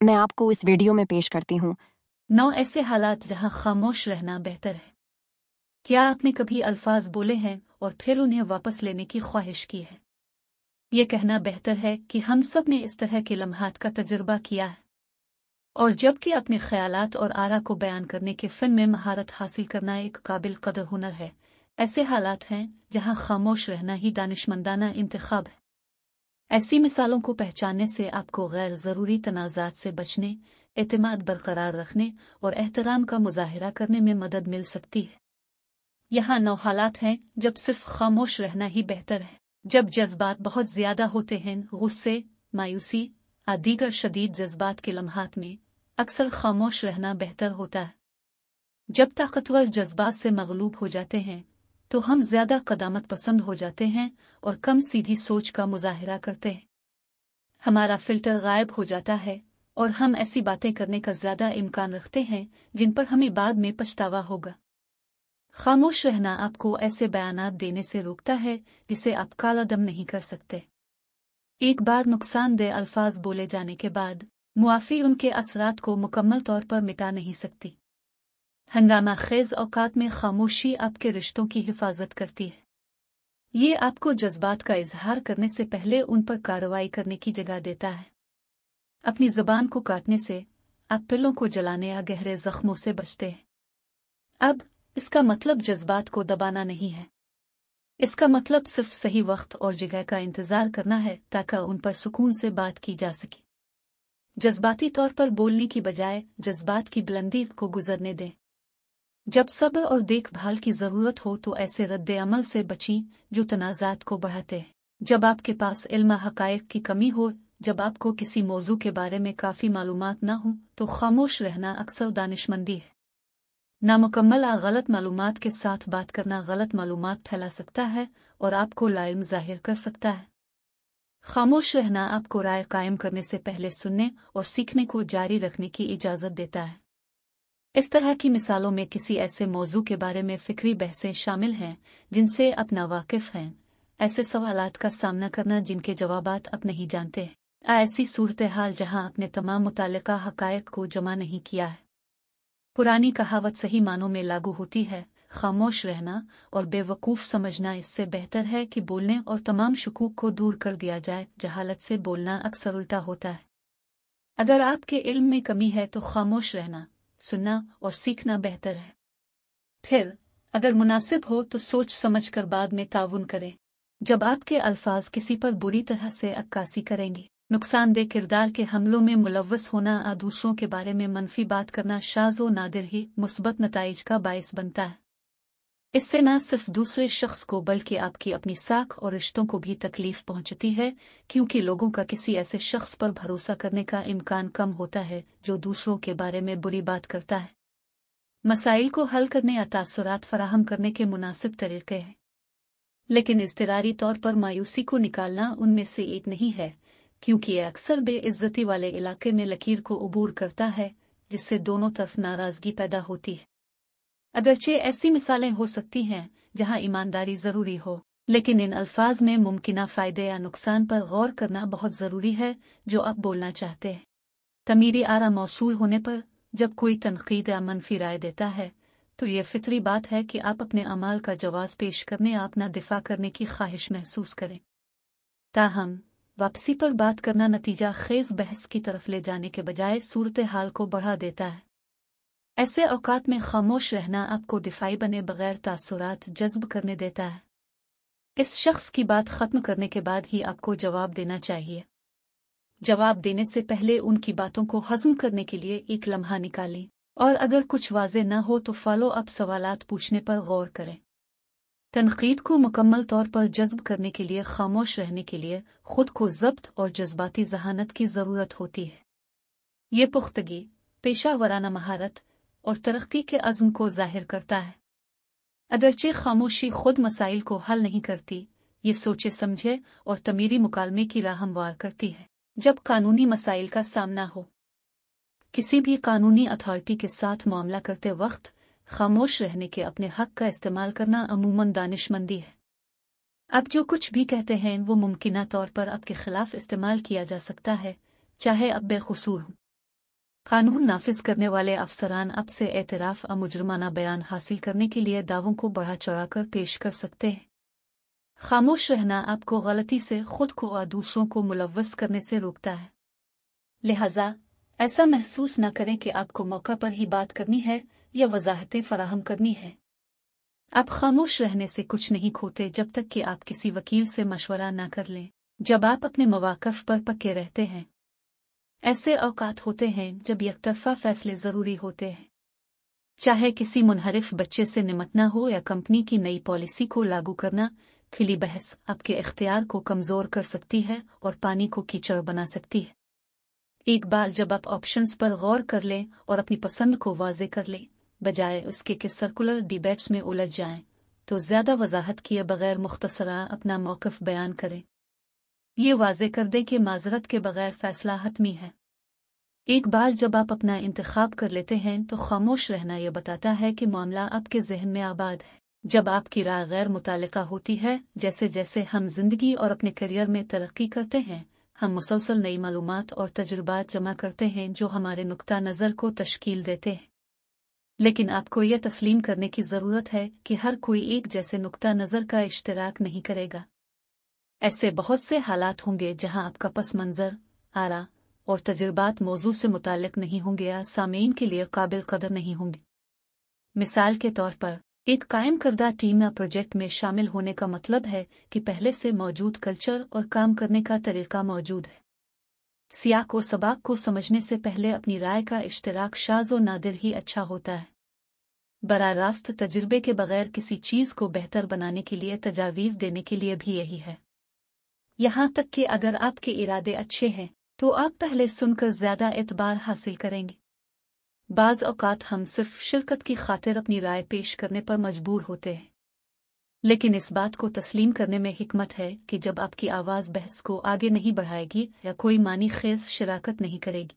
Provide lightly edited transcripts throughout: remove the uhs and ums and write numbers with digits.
मैं आपको इस वीडियो में पेश करती हूँ 9 ऐसे हालात जहां खामोश रहना बेहतर है। क्या आपने कभी अल्फाज बोले हैं और फिर उन्हें वापस लेने की ख्वाहिश की है? ये कहना बेहतर है कि हम सब ने इस तरह के लम्हात का तजुर्बा किया है। और जबकि अपने ख्यालात और आरा को बयान करने के फ़न में महारत हासिल करना एक काबिल कदर हुनर है, ऐसे हालात हैं जहां खामोश रहना ही दानिशमंदाना इंतखाब है। ऐसी मिसालों को पहचानने से आपको गैर ज़रूरी तनाज़ात से बचने, एतमाद बरकरार रखने और एहतराम का मुजाहिरा करने में मदद मिल सकती है। यहाँ 9 हालात हैं जब सिर्फ खामोश रहना ही बेहतर है। जब जज्बात बहुत ज़्यादा होते हैं, गुस्से, मायूसी आदि दीगर शदीद जज्बात के लम्हात में अक्सर खामोश रहना बेहतर होता है। जब ताकतवर जज्बात से मगलूब हो जाते हैं तो हम ज़्यादा कदामत पसंद हो जाते हैं और कम सीधी सोच का मुजाहिरा करते हैं। हमारा फ़िल्टर गायब हो जाता है और हम ऐसी बातें करने का ज़्यादा इम्कान रखते हैं जिन पर हमें बाद में पछतावा होगा। खामोश रहना आपको ऐसे बयानात देने से रोकता है जिसे आप कालादम नहीं कर सकते। एक बार नुकसानदेह अल्फाज बोले जाने के बाद मुआफ़ी उनके असरात को मुकम्मल तौर पर मिटा नहीं सकती। हंगामा खेज़ औकात में खामोशी आपके रिश्तों की हिफाजत करती है। ये आपको जज्बात का इजहार करने से पहले उन पर कार्रवाई करने की जगह देता है। अपनी ज़बान को काटने से आप पिलों को जलाने या गहरे जख्मों से बचते हैं। अब इसका मतलब जज्बात को दबाना नहीं है। इसका मतलब सिर्फ सही वक्त और जगह का इंतज़ार करना है ताकि उन पर सुकून से बात की जा सके। जज्बाती तौर पर बोलने की बजाय जज्बात की बुलंदी को गुजरने दें। जब सब्र और देखभाल की ज़रूरत हो तो ऐसे रद्द अमल से बचें जो तनाज़ात को बढ़ाते हैं। जब आपके पास इल्म हक़ाइक़ की कमी हो, जब आपको किसी मौजू के बारे में काफ़ी मालूमात न हो तो खामोश रहना अक्सर दानिशमंदी है। नामुकम्मल या गलत मालूमात के साथ बात करना गलत मालूमात फैला सकता है और आपको लाइल्म ज़ाहिर कर सकता है। खामोश रहना आपको राय कायम करने से पहले सुनने और सीखने को जारी रखने की इजाज़त देता है। इस तरह की मिसालों में किसी ऐसे मौजू के बारे में फ़िक्री बहसें शामिल हैं जिनसे आप नावाकिफ़ हैं, ऐसे सवालात का सामना करना जिनके जवाबात आप नहीं जानते, ऐसी सूरत हाल जहाँ आपने तमाम मुतालिका हक़ाइक़ को जमा नहीं किया है। पुरानी कहावत सही मानों में लागू होती है, खामोश रहना और बेवकूफ़ समझना इससे बेहतर है कि बोलने और तमाम शकूक को दूर कर दिया जाए। जहालत से बोलना अक्सर उल्टा होता है। अगर आपके इल्म में कमी है तो खामोश रहना, सुनना और सीखना बेहतर है। फिर अगर मुनासिब हो तो सोच समझ कर बाद में ताउन करें। जब आपके अल्फाज किसी पर बुरी तरह से अक्कासी करेंगे, नुकसानदेह किरदार के हमलों में मुलव्वस होना या दूसरों के बारे में मनफी बात करना शाज़ व नादिर ही मुस्बत नताइज का बायस बनता है। इससे न सिर्फ दूसरे शख्स को बल्कि आपकी अपनी साख और रिश्तों को भी तकलीफ पहुंचती है, क्योंकि लोगों का किसी ऐसे शख्स पर भरोसा करने का इम्कान कम होता है जो दूसरों के बारे में बुरी बात करता है। मसाइल को हल करने या तासुरात फराहम करने के मुनासिब तरीके हैं, लेकिन इज़्तिरारी तौर पर मायूसी को निकालना उनमें से एक नहीं है, क्योंकि यह अक्सर बेइज्जती वाले इलाके में लकीर को उबूर करता है जिससे दोनों तरफ नाराज़गी पैदा होती है। अगरचे ऐसी मिसालें हो सकती हैं जहां ईमानदारी ज़रूरी हो, लेकिन इन अल्फाज में मुमकिना फ़ायदे या नुकसान पर गौर करना बहुत ज़रूरी है जो आप बोलना चाहते हैं। तमीरी आरा मौसूल होने पर जब कोई तनक़ीद या मनफी राय देता है तो ये फितरी बात है कि आप अपने अमाल का जवाब पेश करने या अपना दिफा करने की ख्वाहिश महसूस करें। ताहम वापसी पर बात करना नतीजा खेज़ बहस की तरफ ले जाने के बजाय सूरत हाल को बढ़ा देता है। ऐसे औकात में खामोश रहना आपको दिफाई बने बगैर तासुरात जज्ब करने देता है। इस शख्स की बात ख़त्म करने के बाद ही आपको जवाब देना चाहिए। जवाब देने से पहले उनकी बातों को हज़म करने के लिए एक लम्हा निकालें और अगर कुछ वाज़े न हो तो फ़ॉलो अप सवालात पूछने पर गौर करें। तनक़ीद को मुकम्मल तौर पर जज्ब करने के लिए खामोश रहने के लिए खुद को ज़ब्त और जज्बाती ज़हानत की ज़रूरत होती है। ये पुख्तगी, पेशा वराना महारत और तरक्की के अज़्म को ज़ाहिर करता है। अगरचे खामोशी खुद मसाइल को हल नहीं करती, ये सोचे समझे और तमीरी मुकालमे की राह हमवार करती है। जब कानूनी मसाइल का सामना हो, किसी भी कानूनी अथॉरिटी के साथ मामला करते वक्त खामोश रहने के अपने हक का इस्तेमाल करना अमूमन दानिशमंदी है। आप जो कुछ भी कहते हैं वो मुमकिना तौर पर आपके खिलाफ इस्तेमाल किया जा सकता है, चाहे आप बेकसूर हों। कानून नाफिज करने वाले अफसरान अब से एतराफ़ और मुजरमाना बयान हासिल करने के लिए दावों को बढ़ा चढ़ाकर पेश कर सकते हैं। खामोश रहना आपको गलती से खुद को और दूसरों को मुलव्वस करने से रोकता है। लिहाजा ऐसा महसूस न करें कि आपको मौका पर ही बात करनी है या वजाहतें फराहम करनी है। आप खामोश रहने से कुछ नहीं खोते जब तक कि आप किसी वकील से मशवरा न कर लें। जब आप अपने मवाक़िफ़ पर पक्के रहते हैं, ऐसे औकात होते हैं जब एकतरफ़ा फैसले ज़रूरी होते हैं। चाहे किसी मुनहरिफ बच्चे से निमटना हो या कंपनी की नई पॉलिसी को लागू करना, खिली बहस आपके इख्तियार को कमज़ोर कर सकती है और पानी को कीचड़ बना सकती है। एक बार जब आप ऑप्शंस पर गौर कर लें और अपनी पसंद को वाज़े कर लें, बजाय उसके कि सर्कुलर डिबेट्स में उलझ जाएं, तो ज़्यादा वजाहत किए बगैर मुख्तसरा अपना मौक़िफ़ बयान करें। ये वाज़े कर दें कि माज़रत के बगैर फ़ैसला हतमी है। एक बार जब आप अपना इंतखाब कर लेते हैं तो खामोश रहना यह बताता है कि मामला आपके जहन में आबाद है। जब आपकी राय गैर मुतालिका होती है, जैसे जैसे हम जिंदगी और अपने करियर में तरक्की करते हैं, हम मुसलसल नई मालूमात और तजुर्बात जमा करते हैं जो हमारे नुक्ता नज़र को तश्कील देते हैं। लेकिन आपको यह तस्लीम करने की ज़रूरत है कि हर कोई एक जैसे नुक्ता नज़र का इश्तराक नहीं करेगा। ऐसे बहुत से हालात होंगे जहां आपका पस मंज़र, आरा और तजुर्बात मौजू से मुताल्लिक नहीं होंगे या सामीन के लिए काबिल कदर नहीं होंगे। मिसाल के तौर पर, एक कायम करदा टीम या प्रोजेक्ट में शामिल होने का मतलब है कि पहले से मौजूद कल्चर और काम करने का तरीका मौजूद है। सियाक व सबाक को समझने से पहले अपनी राय का इश्तराक शाज़ व नादिर ही अच्छा होता है। बराह रास्त तजुर्बे के बगैर किसी चीज़ को बेहतर बनाने के लिए तजावीज़ देने के लिए भी यही है। यहाँ तक कि अगर आपके इरादे अच्छे हैं तो आप पहले सुनकर ज़्यादा एतबार हासिल करेंगे। बाज़ औक़ात हम सिर्फ शिरकत की खातिर अपनी राय पेश करने पर मजबूर होते हैं, लेकिन इस बात को तस्लीम करने में हिकमत है कि जब आपकी आवाज़ बहस को आगे नहीं बढ़ाएगी या कोई मानी खेज़ शिराकत नहीं करेगी।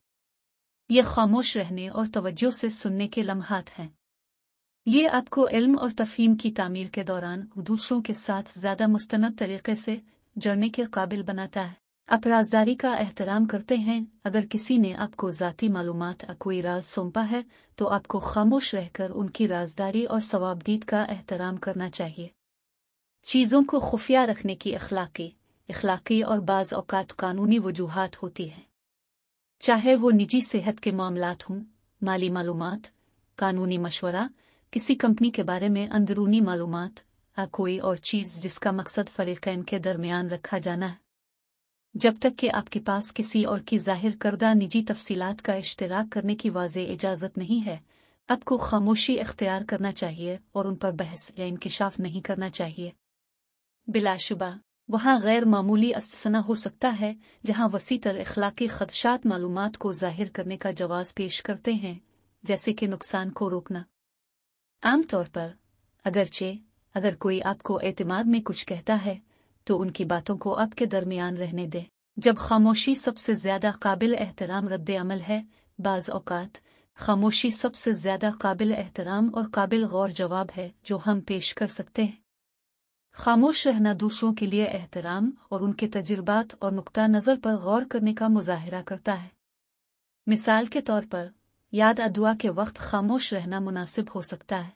ये खामोश रहने और तवज्जो से सुनने के लम्हात हैं। ये आपको इल्म और तफ़हीम की तामीर के दौरान दूसरों के साथ ज़्यादा मुस्तनद तरीक़े से जुड़ने के काबिल बनाता है। आप राज़दारी का एहतराम करते हैं। अगर किसी ने आपको ज़ाती मालूमात या कोई राज सौंपा है तो आपको खामोश रहकर उनकी राज़दारी और सवाबदीद का एहतराम करना चाहिए। चीज़ों को खुफिया रखने की इखलाकी और बाज़ औक़ात कानूनी वजूहात होती हैं। चाहे वो निजी सेहत के मामलात हों, माली मालूमात, कानूनी मशवरा, किसी कंपनी के बारे में अंदरूनी मालूमात या कोई और चीज़ जिसका मकसद फ़रीक़ैन के दरमियान रखा जाना है। जब तक कि आपके पास किसी और की ज़ाहिर करदा निजी तफसीलात का इश्तराक करने की वाज़ेह इजाज़त नहीं है, आपको खामोशी इख्तियार करना चाहिए और उन पर बहस या इंकिशाफ नहीं करना चाहिए। बिलाशुबा वहाँ गैर मामूली अस्तना हो सकता है जहाँ वसीतर इखलाकी खदशात मालूमात को ज़ाहिर करने का जवाज़ पेश करते हैं, जैसे कि नुकसान को रोकना। आम तौर पर अगर कोई आपको एतमाद में कुछ कहता है तो उनकी बातों को आपके दरमियान रहने दें। जब खामोशी सबसे ज़्यादा काबिल एहतराम रद्द अमल है, बाज़ औक़ात खामोशी सबसे ज़्यादा काबिल एहतराम और काबिल गौर जवाब है जो हम पेश कर सकते हैं। खामोश रहना दूसरों के लिए एहतराम और उनके तजुर्बात और नुक्ता नज़र पर गौर करने का मुज़ाहिरा करता है। मिसाल के तौर पर, याद अदुआ के वक्त खामोश रहना मुनासिब हो सकता है।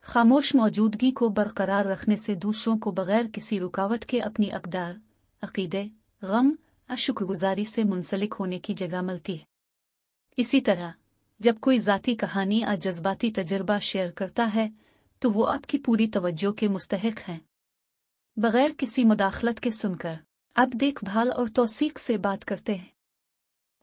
खामोश मौजूदगी को बरकरार रखने से दूसरों को बगैर किसी रुकावट के अपनी अक़दार, अक़ीदे, गम और शुक्रगुज़ारी से मुंसलिक होने की जगह मिलती है। इसी तरह जब कोई ज़ाती कहानी या जज्बाती तजर्बा शेयर करता है तो वो आपकी पूरी तवज्जो के मुस्तहिक हैं। बगैर किसी मुदाखलत के सुनकर आप देखभाल और तौसीक से बात करते हैं।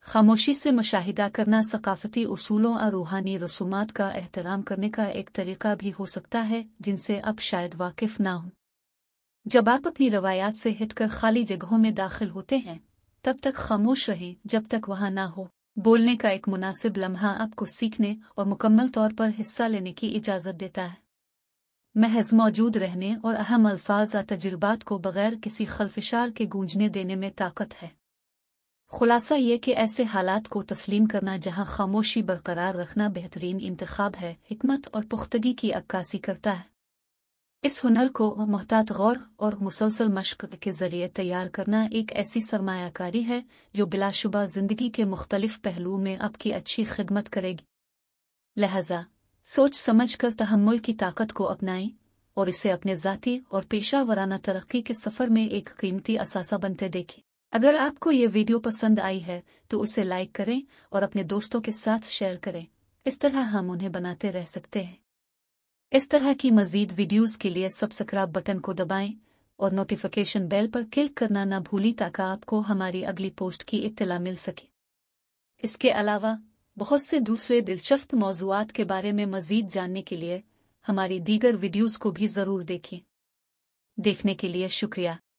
खामोशी से मुशाहिदा करना सकाफ़ती उसूलों और रूहानी रसूमात का एहतराम करने का एक तरीका भी हो सकता है जिनसे आप शायद वाकिफ़ ना हों। जब आप अपनी रवायात से हटकर खाली जगहों में दाखिल होते हैं, तब तक खामोश रहें जब तक वहाँ ना हो। बोलने का एक मुनासिब लम्हा आपको सीखने और मुकम्मल तौर पर हिस्सा लेने की इजाज़त देता है। महज मौजूद रहने और अहम अल्फाज या तजुर्बात को बगैर किसी खलफिशार के गूंजने देने में ताकत है। खुलासा ये कि ऐसे हालात को तस्लीम करना जहाँ खामोशी बरकरार रखना बेहतरीन इंतखाब है, हिकमत और पुख्तगी की अक्कासी करता है। इस हुनर को मुहतात गौर और मुसलसल मशक के ज़रिए तैयार करना एक ऐसी सरमायाकारी है जो बिलाशुबा ज़िंदगी के मुख्तलिफ पहलुओं में आपकी अच्छी खिदमत करेगी। लिहाजा सोच समझ कर तहम्मुल की ताकत को अपनाएं और इसे अपने ज़ाती और पेशा वराना तरक्की के सफ़र में एक कीमती असासा बनते देखें। अगर आपको ये वीडियो पसंद आई है तो उसे लाइक करें और अपने दोस्तों के साथ शेयर करें। इस तरह हम उन्हें बनाते रह सकते हैं। इस तरह की मज़ीद वीडियोस के लिए सब्सक्राइब बटन को दबाएं और नोटिफिकेशन बेल पर क्लिक करना न भूलें ताकि आपको हमारी अगली पोस्ट की इत्तला मिल सके। इसके अलावा बहुत से दूसरे दिलचस्प मौज़ूआत के बारे में मज़ीद जानने के लिए हमारी दीगर वीडियोस को भी ज़रूर देखें। देखने के लिए शुक्रिया।